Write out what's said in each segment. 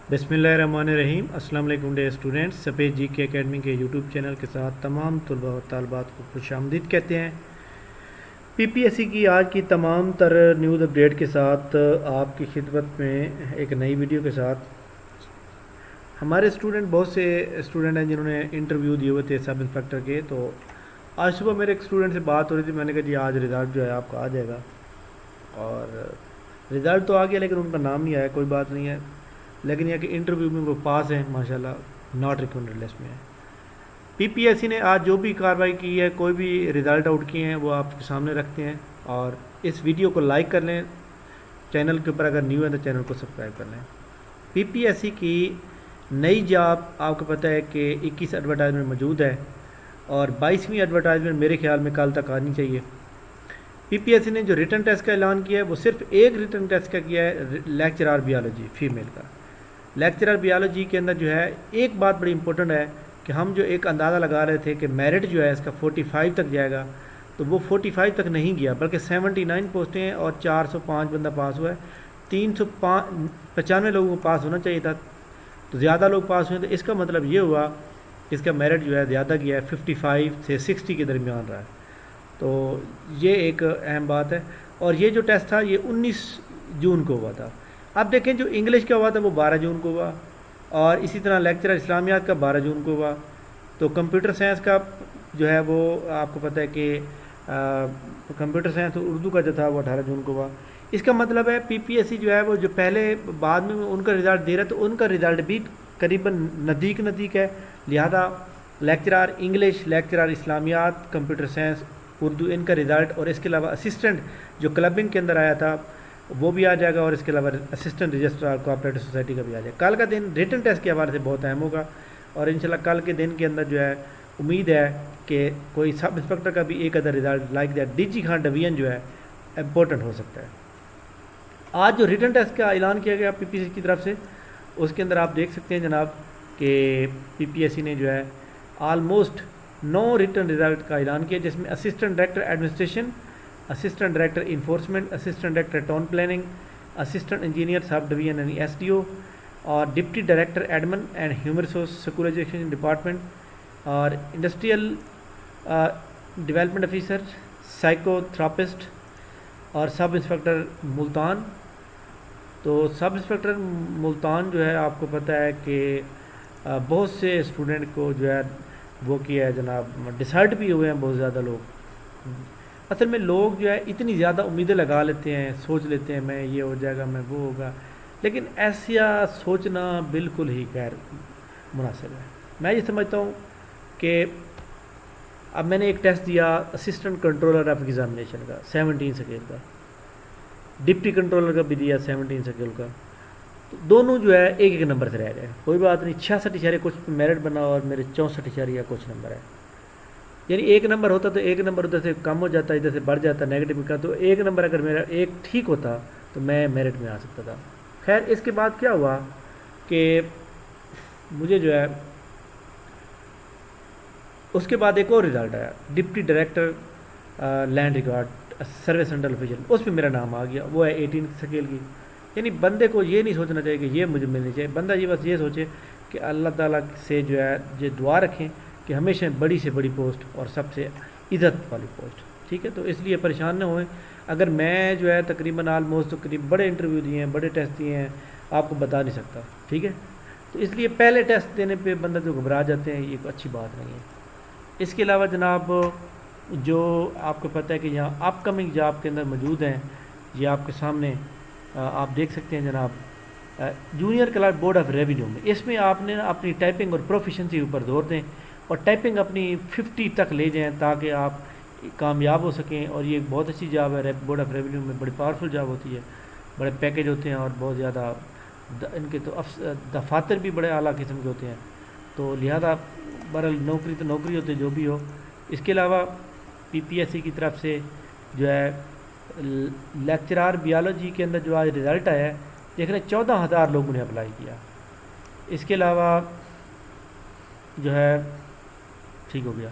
बिस्मिल्लाहिर्रहमानिर्रहीम। अस्सलाम वालेकुम डे स्टूडेंट्स। सफ़ेद जी के अकेडमी के यूट्यूब चैनल के साथ तमाम तलबा और तालबात को खुशामदीद कहते हैं। पीपीएससी की आज की तमाम तर न्यूज़ अपडेट के साथ आपकी खिदमत में एक नई वीडियो के साथ। हमारे स्टूडेंट, बहुत से स्टूडेंट हैं जिन्होंने इंटरव्यू दिए हुए थे सब इंस्पेक्टर के। तो आज सुबह मेरे एक स्टूडेंट से बात हो रही थी, मैंने कहा जी आज रिज़ल्ट जो है आपका आ जाएगा, और रिज़ल्ट तो आ गया लेकिन उनका नाम नहीं आया। कोई बात नहीं है, लेकिन यह कि इंटरव्यू में वो पास हैं माशाल्लाह, नॉट रिकमेंडेड लिस्ट में है। पीपीएससी ने आज जो भी कार्रवाई की है, कोई भी रिज़ल्ट आउट किए हैं, वो आपके सामने रखते हैं। और इस वीडियो को लाइक कर लें, चैनल के ऊपर अगर न्यू है तो चैनल को सब्सक्राइब कर लें। पीपीएससी की नई जॉब आपको पता है कि 21 एडवर्टाइजमेंट मौजूद है और 22वीं एडवर्टाइजमेंट मेरे ख्याल में कल तक आनी चाहिए। पीपीएससी ने जो रिटन टेस्ट का ऐलान किया है वो सिर्फ एक रिटन टेस्ट का किया है, लेक्चरर बियोलॉजी फीमेल का। लेक्चरर बियोलॉजी के अंदर जो है एक बात बड़ी इंपॉर्टेंट है कि हम जो एक अंदाज़ा लगा रहे थे कि मेरिट जो है इसका 45 तक जाएगा, तो वो 45 तक नहीं गया, बल्कि 79 पोस्टें हैं और 405 बंदा पास हुआ है। 395 लोगों को पास होना चाहिए था, तो ज़्यादा लोग पास हुए। तो इसका मतलब ये हुआ कि इसका मेरिट जो है ज़्यादा गया है, 55 से 60 के दरमियान रहा है। तो ये एक अहम बात है। और ये जो टेस्ट था ये 19 जून को हुआ था। अब देखें जो इंग्लिश का हुआ था वो 12 जून को हुआ, और इसी तरह लेक्चरर इस्लामियात का 12 जून को हुआ। तो कंप्यूटर साइंस का जो है वो आपको पता है कि कंप्यूटर साइंस और उर्दू का जो था वो 18 जून को हुआ। इसका मतलब है पीपीएससी जो है वो जो पहले बाद में उनका रिज़ल्ट दे रहा है, तो उनका रिज़ल्ट भी करीबन नज़दीक है। लिहाजा लेक्चरर इंग्लिश, लेक्चरर इस्लामियात, कंप्यूटर साइंस, उर्दू, इनका रिज़ल्ट, और इसके अलावा असिस्टेंट जो क्लबिंग के अंदर आया था वो भी आ जाएगा, और इसके अलावा असिस्टेंट रजिस्ट्रार कोऑपरेटिव सोसाइटी का भी आ जाएगा। कल का दिन रिटन टेस्ट के हवाले से बहुत अहम होगा, और इंशाल्लाह कल के दिन के अंदर जो है उम्मीद है कि कोई सब इंस्पेक्टर का भी एक other result like that DG Khan division जो है इम्पोर्टेंट हो सकता है। आज जो रिटन टेस्ट का ऐलान किया गया पीपीएससी की तरफ से, उसके अंदर आप देख सकते हैं जनाब कि पीपीएससी ने जो है आलमोस्ट 9 रिटन रिज़ल्ट का ऐलान किया, जिसमें assistant director administration, assistant director enforcement, assistant director town planning, assistant engineer sub division यानी एसडीओ, और deputy director admin and human resource secularization department, और इंडस्ट्रियल डेवलपमेंट ऑफिसर, साइकोथेरापिस्ट, और सब इंस्पेक्टर मुल्तान। तो sub inspector Multan जो है आपको पता है कि बहुत से स्टूडेंट को जो है वो किया है जनाब, डिसाइड भी हुए हैं बहुत ज़्यादा लोग। असल में लोग जो है इतनी ज़्यादा उम्मीदें लगा लेते हैं, सोच लेते हैं मैं ये हो जाएगा, मैं वो होगा, लेकिन ऐसा सोचना बिल्कुल ही गैर मुनासिब है। मैं ये समझता हूँ कि अब मैंने एक टेस्ट दिया असिस्टेंट कंट्रोलर ऑफ एग्जामिनेशन का 17 स्केल का, डिप्टी कंट्रोलर का भी दिया 17 स्केल का, तो दोनों जो है एक एक नंबर से रह गए। कोई बात नहीं, 66 इशारे कुछ मेरिट बना और मेरे 64 इशारे या कुछ नंबर है, यानी एक नंबर होता तो एक नंबर उधर से कम हो जाता, इधर से बढ़ जाता नेगेटिव का, तो एक नंबर अगर मेरा एक ठीक होता तो मैं मेरिट में आ सकता था। खैर इसके बाद क्या हुआ कि मुझे जो है उसके बाद एक और रिज़ल्ट आया, डिप्टी डायरेक्टर लैंड रिकॉर्ड सर्वे सेंट्रल ऑफिशियल, उस पर मेरा नाम आ गया, वो है 18 स्केल की। यानी बंदे को ये नहीं सोचना चाहिए कि ये मुझे मिलनी चाहिए, बंदा ये बस ये सोचे कि अल्लाह ताला से जो है ये दुआ रखें कि हमेशा बड़ी से बड़ी पोस्ट और सबसे इज़्ज़त वाली पोस्ट, ठीक है। तो इसलिए परेशान न होएं। अगर मैं जो है तकरीबन आलमोस्ट तो करीब बड़े इंटरव्यू दिए हैं, बड़े टेस्ट दिए हैं, आपको बता नहीं सकता, ठीक है। तो इसलिए पहले टेस्ट देने पे बंदा जो घबरा जाते हैं, ये कोई अच्छी बात नहीं है। इसके अलावा जनाब जो आपको पता है कि यहाँ अपकमिंग जॉब के अंदर मौजूद हैं, ये आपके सामने आप देख सकते हैं जनाब, junior clerk board of revenue में, इसमें आपने अपनी टाइपिंग और प्रोफिशेंसी ऊपर जोर दें और टाइपिंग अपनी 50 तक ले जाएं ताकि आप कामयाब हो सकें। और ये बहुत अच्छी जॉब है, बोर्ड ऑफ रेवेन्यू में बड़ी पावरफुल जॉब होती है, बड़े पैकेज होते हैं और बहुत ज़्यादा इनके तो दफातर भी बड़े आला किस्म के होते हैं। तो लिहाजा बहरहाल नौकरी तो नौकरी होती है जो भी हो। इसके अलावा पीपीएससी की तरफ से जो है लेक्चरर बियोलॉजी के अंदर जो आज रिज़ल्ट आया है, देख रहे हैं 14,000 लोगों ने अप्लाई किया। इसके अलावा जो है ठीक हो गया।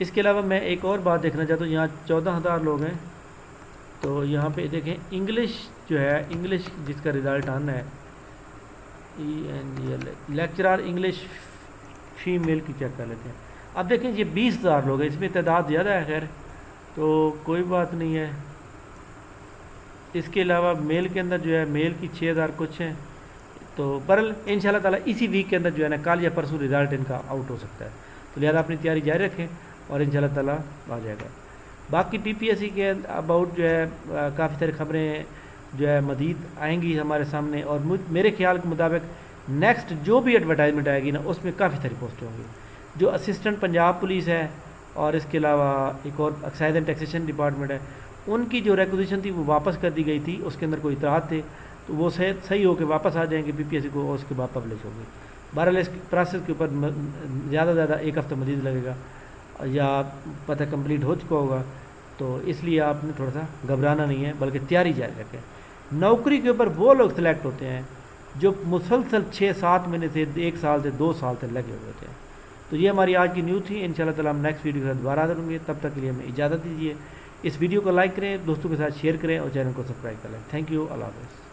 इसके अलावा मैं एक और बात देखना चाहता हूँ, यहाँ 14,000 लोग हैं, तो यहाँ पे देखें इंग्लिश जो है, इंग्लिश जिसका रिज़ल्ट आना है, لیکچرار انگلش فیمیل کی چیک کر لیتے ہیں. اب دیکھیں یہ 20,000 لوگ ہیں, اس میں تعداد زیادہ ہے, خیر تو کوئی بات نہیں ہے. اس کے علاوہ میل کے اندر جو ہے میل کی 6,000 کچھ ہیں. تو برل ان شاء اللہ تعالیٰ اسی ویک کے اندر جو ہے نا کل یا پرسوں رزلٹ ان کا آؤٹ ہو سکتا ہے. تو لہٰذا اپنی تیاری جاری رکھیں اور ان شاء اللہ تعالیٰ آ جائے گا. باقی پی پی ایس سی کے اباؤٹ جو ہے کافی ساری خبریں جو ہے مزید آئیں گی ہمارے سامنے, اور میرے خیال کے مطابق نیکسٹ جو بھی ایڈورٹائزمنٹ آئے گی نا اس میں کافی ساری پوسٹیں ہوں گی. جو اسسٹنٹ پنجاب پولیس ہے اور اس کے علاوہ ایک اور ایکسائز اینڈ ٹیکسیشن ڈپارٹمنٹ ہے, ان کی جو ریکوزیشن تھی وہ واپس کر دی گئی تھی. اس کے اندر کوئی اطلاعات تھے تو وہ صحیح ہو کے واپس آ جائیں گے پی پی ایس سی کو, اور اس کے بعد پبلش ہوگی. بہرحال اس پروسیس کے اوپر زیادہ سے زیادہ ایک ہفتہ مزید لگے گا یا پتہ کمپلیٹ ہو چکا ہوگا. تو اس لیے آپ نے تھوڑا سا گھبرانا نہیں ہے بلکہ تیاری جاری رکھیں. نوکری کے اوپر وہ لوگ سلیکٹ ہوتے ہیں جو مسلسل 6-7 مہینے سے 1 سال سے 2 سال تک لگے ہوئے ہوتے ہیں. تو یہ ہماری آج کی نیوز تھی. ان شاء اللہ تعالیٰ ہم نیکسٹ ویڈیو کے ساتھ دوبارہ حاضر ہوں گے. تب تک کے لیے ہمیں اجازت دیجیے. اس ویڈیو کو لائک کریں, دوستوں کے ساتھ شیئر کریں اور چینل کو سبسکرائب کر لیں. تھینک یو, اللہ حافظ.